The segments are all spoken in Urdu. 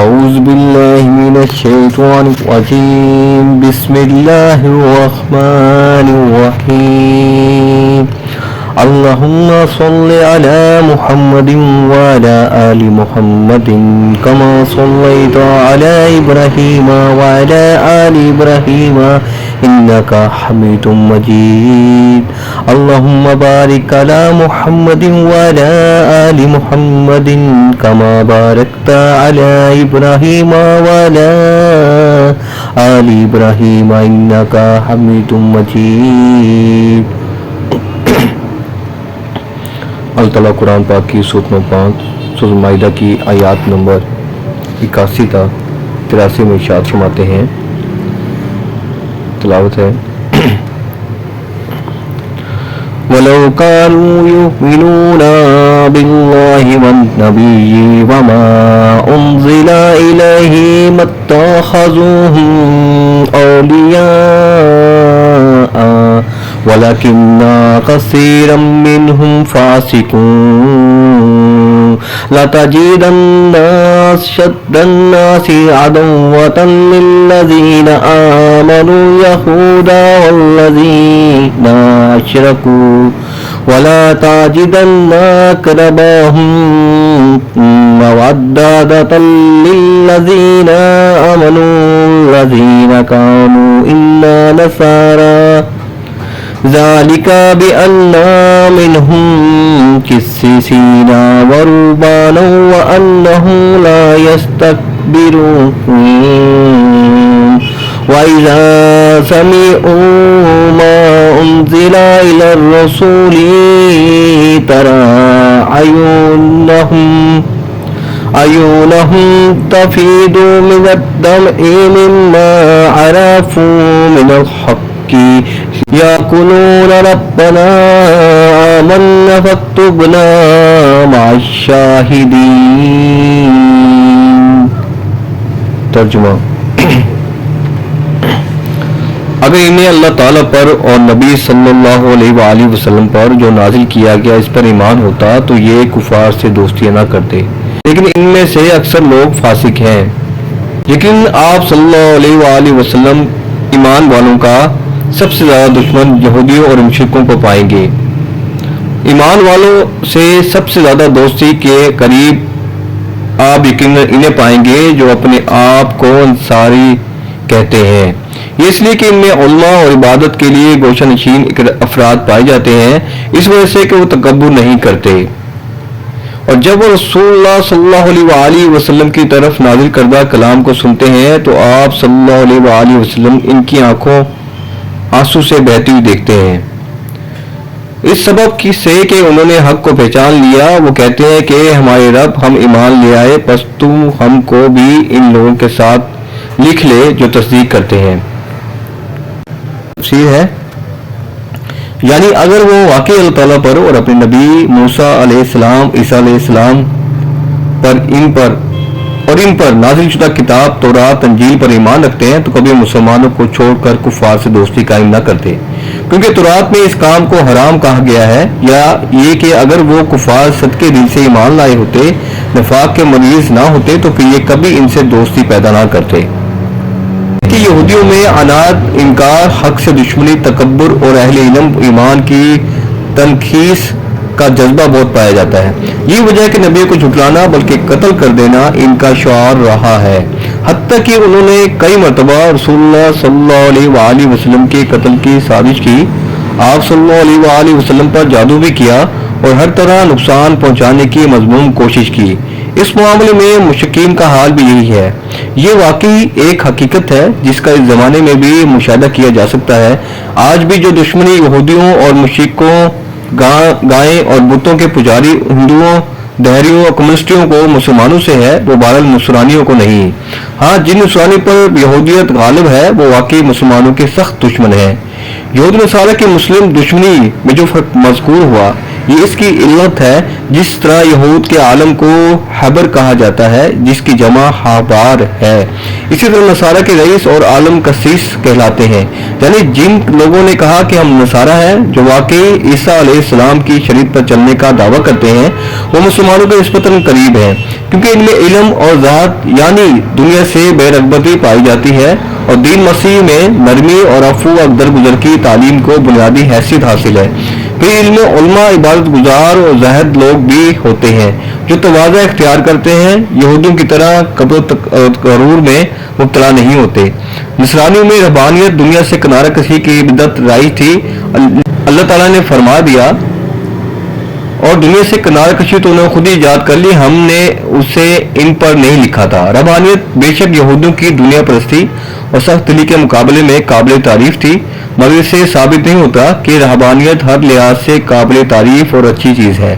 أعوذ بالله من الشيطان الرجيم بسم الله الرحمن الرحيم اللهم صل على محمد وعلى آل محمد كما صليت على إبراهيم وعلى آل إبراهيم إنك حميد مجيد اللهم بارك على محمد وعلى آل محمد كما باركت على إبراهيم وعلى آل إبراهيم إنك حميد مجيد. اللہ تعالیٰ قرآن پاک کی سورۃ نمبر 5 سورۃ مائدہ کی آیات نمبر 81 تا 83 میں ارشاد فرماتے ہیں. تلاوت ہے. وَلَوْ كَانُوا يُؤْمِنُونَ بِاللَّهِ وَالنَّبِيِّ وَمَا أُنزِلَ إِلَيْهِ مَا اتَّخَذُوهُمْ أَوْلِيَاءَ وَلَكِنَّ كَثِيرًا مِّنْهُمْ فَاسِقُونَ لَتَجِدَنَّ أَشَدَّ النَّاسِ عَدَاوَةً لِّلَّذِينَ آمَنُوا الْيَهُودَ وَالَّذِينَ أَشْرَكُوا وَلَا تَجِدَنَّ أَقْرَبَهُم مَّوَدَّةً لِّلَّذِينَ آمَنُوا الَّذِينَ قَالُوا إِنَّا نَصَارَىٰ ذَلِكَ بِأَنَّ مِنْهُمْ قِسِّيسِينَ وَرُهْبَانًا وَأَنَّهُمْ لَا يَسْتَكْبِرُونَ وَإِذَا سَمِعُوا مَا أُنزِلَ إِلَى الرَّسُولِ تَرَىٰ أَعْيُنَهُمْ تَفِيضُ مِنَ الدَّمْعِ مِمَّا عَرَفُوا مِنَ الْحَقِّ يقولون ربنا آمنا فاكتبنا مع الشاہدین. ترجمہ. اگر انہیں اللہ تعالیٰ پر اور نبی صلی اللہ علیہ وآلہ وسلم پر جو نازل کیا گیا اس پر ایمان ہوتا تو یہ کفار سے دوستیاں نہ کرتے، لیکن ان میں سے اکثر لوگ فاسق ہیں. لیکن آپ صلی اللہ علیہ وآلہ وسلم ایمان والوں کا سب سے زیادہ دشمن یہودیوں اور مشرکوں کو پائیں گے. ایمان والوں سے سب سے زیادہ دوستی کے قریب آپ یقیناً انہیں پائیں گے جو اپنے آپ کو انصاری کہتے ہیں. یہ اس لیے کہ ان میں علماء اور عبادت کے لیے گوشہ نشین افراد پائے جاتے ہیں، اس وجہ سے کہ وہ تکبر نہیں کرتے. اور جب وہ رسول اللہ صلی اللہ علیہ وآلہ وسلم کی طرف نازل کردہ کلام کو سنتے ہیں تو آپ صلی اللہ علیہ وآلہ وسلم ان کی آنکھوں آنسو سے بہتی ہوئی دیکھتے ہیں. اس سبب سے کہ انہوں نے حق کو پہچان لیا وہ کہتے ہیں کہ ہمارے رب ہم ایمان لے آئے، پس تو ہم کو بھی ان لوگوں کے ساتھ لکھ لے جو تصدیق کرتے ہیں. تفسیر ہے یعنی اگر وہ واقعی اللہ تعالیٰ پر اور اپنے نبی موسیٰ علیہ السلام، عیسیٰ علیہ السلام پر ان پر نازل شدہ کتاب تورات انجیل پر ایمان رکھتے ہیں تو کبھی مسلمانوں کو چھوڑ کر کفار سے دوستی قائم نہ کرتے، کیونکہ تورات میں اس کام کو حرام کہا گیا ہے. یا یہ کہ اگر وہ کفار صدقے دل سے ایمان لائے ہوتے، نفاق کے مریض نہ ہوتے تو پھر یہ کبھی ان سے دوستی پیدا نہ کرتے. کہ یہودیوں میں عناد، انکار، حق سے دشمنی، تکبر اور اہل علم ایمان کی تنقیص کا جذبہ بہت پایا جاتا ہے. یہ وجہ ہے کہ نبی کو جھٹلانا بلکہ قتل کر دینا ان کا شعار رہا ہے. حتیٰ کہ انہوں نے کئی مرتبہ رسول اللہ صلی اللہ علیہ وآلہ وسلم کے قتل کی سازش کی، آپ صلی اللہ علیہ وآلہ وسلم پر جادو بھی کیا اور ہر طرح نقصان پہنچانے کی مذموم کوشش کی. اس معاملے میں مشرکین کا حال بھی یہی ہے. یہ واقعی ایک حقیقت ہے جس کا اس زمانے میں بھی مشاہدہ کیا جا سکتا ہے. آج بھی جو دشمنی یہودیوں اور مشرکوں، گائیں اور بتوں کے پجاری ہندوؤں، دہریوں اور کمیونسٹوں کو مسلمانوں سے ہے وہ بہرحال نصرانیوں کو نہیں. ہاں، جن نصرانی پر یہودیت غالب ہے وہ واقعی مسلمانوں کے سخت دشمن ہیں. یہود نصارہ کی مسلم دشمنی میں جو فرق مذکور ہوا یہ اس کی علت ہے، جس طرح یہود کے عالم کو حبر کہا جاتا ہے جس کی جمع حبار ہے، اسی طرح نصارہ کے رئیس اور عالم قسیس کہلاتے ہیں، یعنی جن لوگوں نے کہا کہ ہم نصارہ ہیں، جو واقعی عیسیٰ علیہ السلام کی شریعت پر چلنے کا دعویٰ کرتے ہیں، وہ مسلمانوں کے نسبتاً قریب ہیں، کیونکہ ان میں علم اور ذات یعنی دنیا سے بے رغبتی پائی جاتی ہے، اور دین مسیح میں نرمی اور عفو و درگزر کی تعلیم کو بنیادی حیثیت حاصل ہے۔ پھر علم علماء عبادت گزار اور زاہد لوگ بھی ہوتے ہیں جو تواضع اختیار کرتے ہیں، یہودیوں کی طرح کبر و غرور میں مبتلا نہیں ہوتے۔ نصرانیوں میں رہبانیت دنیا سے کنارہ کشی کی بدعت رائج تھی۔ اللہ تعالیٰ نے فرما دیا، اور دنیا سے کنارہ کشی تو انہوں نے خود ہی ایجاد کر لی، ہم نے اسے ان پر نہیں لکھا تھا۔ رہبانیت بے شک یہودیوں کی دنیا پرستی اور سخت دلی کے مقابلے میں قابل تعریف تھی، مگر اس سے ثابت نہیں ہوتا کہ رہبانیت ہر لحاظ سے قابل تعریف اور اچھی چیز ہے۔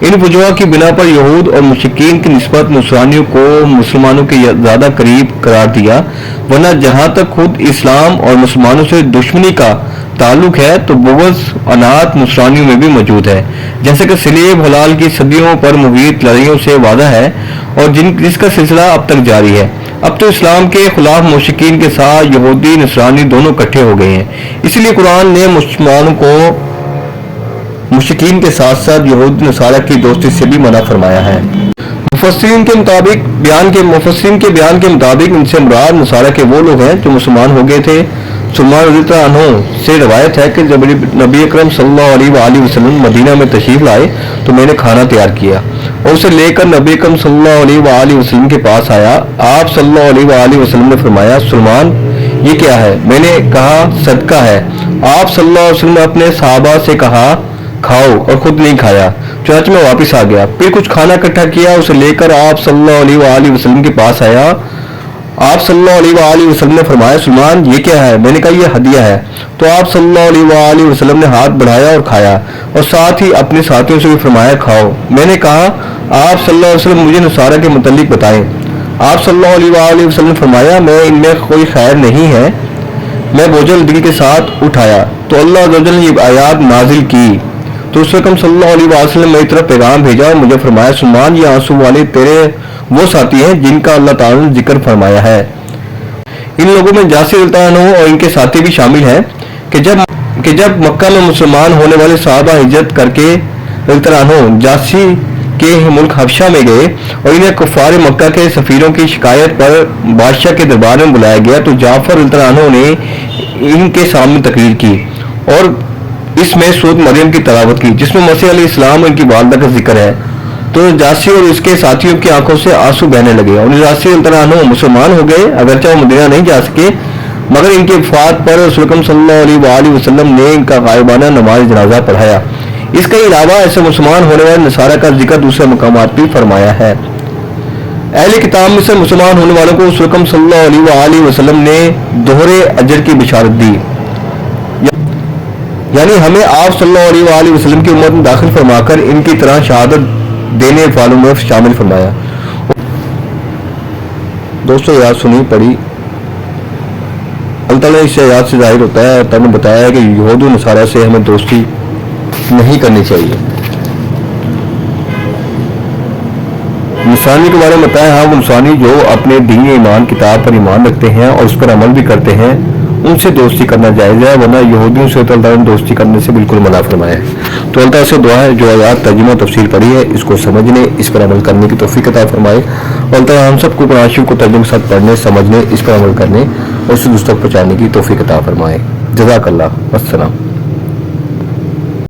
ان وجوہ کی بنا پر یہود اور مشرکین کی نسبت نصرانیوں کو مسلمانوں کے زیادہ قریب قرار دیا، ورنہ جہاں تک خود اسلام اور مسلمانوں سے دشمنی کا تعلق ہے تو بغض عناد نصرانیوں میں بھی موجود ہے، جیسے کہ صلیب حلال کی صدیوں پر محیط لڑائیوں سے واضح ہے، اور جس کا سلسلہ اب تک جاری ہے۔ اب تو اسلام کے خلاف مشرکین کے ساتھ یہودی نصرانی دونوں اکٹھے ہو گئے ہیں، اس لیے قرآن نے مسلمانوں کو مشرکین کے ساتھ ساتھ یہود نصارہ کی دوستی سے بھی منع فرمایا ہے۔ مفسرین کے بیان کے مطابق ان سے مراد نصارہ کے وہ لوگ ہیں جو مسلمان ہو گئے تھے۔ سلمان رضی اللہ عنہ سے روایت ہے کہ جب نبی اکرم صلی اللہ علیہ وآلہ وسلم مدینہ میں تشریف لائے تو میں نے کھانا تیار کیا اور اسے لے کر نبی اکرم صلی اللہ علیہ وآلہ وسلم کے پاس آیا۔ آپ صلی اللہ علیہ وآلہ وسلم نے فرمایا، سلمان یہ کیا ہے؟ میں نے کہا صدقہ ہے۔ آپ صلی اللہ علیہ وسلم نے اپنے صحابہ سے کہا کھاؤ، اور خود نہیں کھایا، چنانچہ میں واپس آ گیا، پھر کچھ کھانا اکٹھا کیا، اسے لے کر آپ صلی اللہ علیہ وآلہ وسلم کے پاس آیا۔ آپ صلی اللہ علیہ وآلہ وسلم نے فرمایا، سلمان یہ کیا ہے؟ میں نے کہا یہ ہدیہ ہے۔ تو آپ صلی اللہ علیہ وآلہ وسلم نے ہاتھ بڑھایا اور کھایا، اور ساتھ ہی اپنے ساتھیوں سے بھی فرمایا کھاؤ۔ میں نے کہا آپ صلی اللہ علیہ وسلم مجھے نصارہ کے متعلق بتائیں۔ آپ صلی اللہ علیہ وآلہ وسلم نے فرمایا، میں ان میں کوئی خیر نہیں ہے۔ میں بوجھل دل کے ساتھ اٹھایا تو اللہ عز و جل نے یہ آیات نازل کی، تو اس وقت صلی اللہ علیہ وآلہ وسلم نے میری طرف پیغام بھیجا اور مجھے فرمایا، سلمان یہ آنسو والے تیرے وہ ساتھی ہیں جن کا اللہ تعالیٰ نے ذکر فرمایا ہے۔ ان لوگوں میں جاسر رضی اللہ عنہ اور ان کے ساتھی بھی شامل ہیں کہ جب مکہ میں مسلمان ہونے والے صحابہ ہجرت کر کے رضی اللہ عنہ جاسی کے ملک حبشہ میں گئے اور انہیں کفار مکہ کے سفیروں کی شکایت پر بادشاہ کے دربار میں بلایا گیا، تو جعفر رضی اللہ عنہ نے ان کے سامنے تقریر کی اور اس میں سورۃ مریم کی تلاوت کی، جس میں مسیح علیہ السلام اور ان کی والدہ کا ذکر ہے۔ تو جاسی اور اس کے ساتھیوں کی آنکھوں سے آنسو بہنے لگے اور جاسی رضی اللہ عنہ مسلمان ہو گئے، اگرچہ وہ مدینہ نہیں جا سکے، مگر ان کی وفات پر رسول اکرم صلی اللہ علیہ وآلہ وسلم نے ان کا غائبانہ نماز جنازہ پڑھایا۔ اس کے علاوہ ایسے مسلمان ہونے والے نصارہ کا ذکر دوسرے مقامات بھی فرمایا ہے۔ اہل کتاب میں سے مسلمان ہونے والوں کو رسول اکرم صلی اللہ علیہ وآلہ وسلم نے دوہرے اجر کی بشارت دی، یعنی ہمیں آپ صلی اللہ علیہ وآلہ وسلم کی امت میں داخل فرما کر ان کی طرح شہادت دینے والوں میں شامل فرمایا۔ دوستو یاد سنی پڑھی، اللہ تعالیٰ اس سے یاد سے ظاہر ہوتا ہے، تعالیٰ نے بتایا ہے کہ یہود و نصارہ سے ہمیں دوستی نہیں کرنی چاہیے۔ نصرانی کے بارے میں بتایا، ہاں وہ نصرانی جو اپنے دین ایمان کتاب پر ایمان رکھتے ہیں اور اس پر عمل بھی کرتے ہیں، ان سے دوستی کرنا جائز ہے، ورنہ یہودیوں سے اللہ نے دوستی کرنے سے بالکل منع فرمایا ہے۔ تو اللہ تعالیٰ سے دعا ہے جو آیات ترجمہ تفسیر پڑھی ہے اس کو سمجھنے، اس پر عمل کرنے کی توفیق عطا فرمائے، اور اللہ تعالیٰ ہم سب کو قرآن شریف کو ترجمے کے ساتھ پڑھنے، سمجھنے، اس پر عمل کرنے اور اسے دوسروں تک پہنچانے کی توفیق عطا فرمائے۔ جزاک اللہ، السلام۔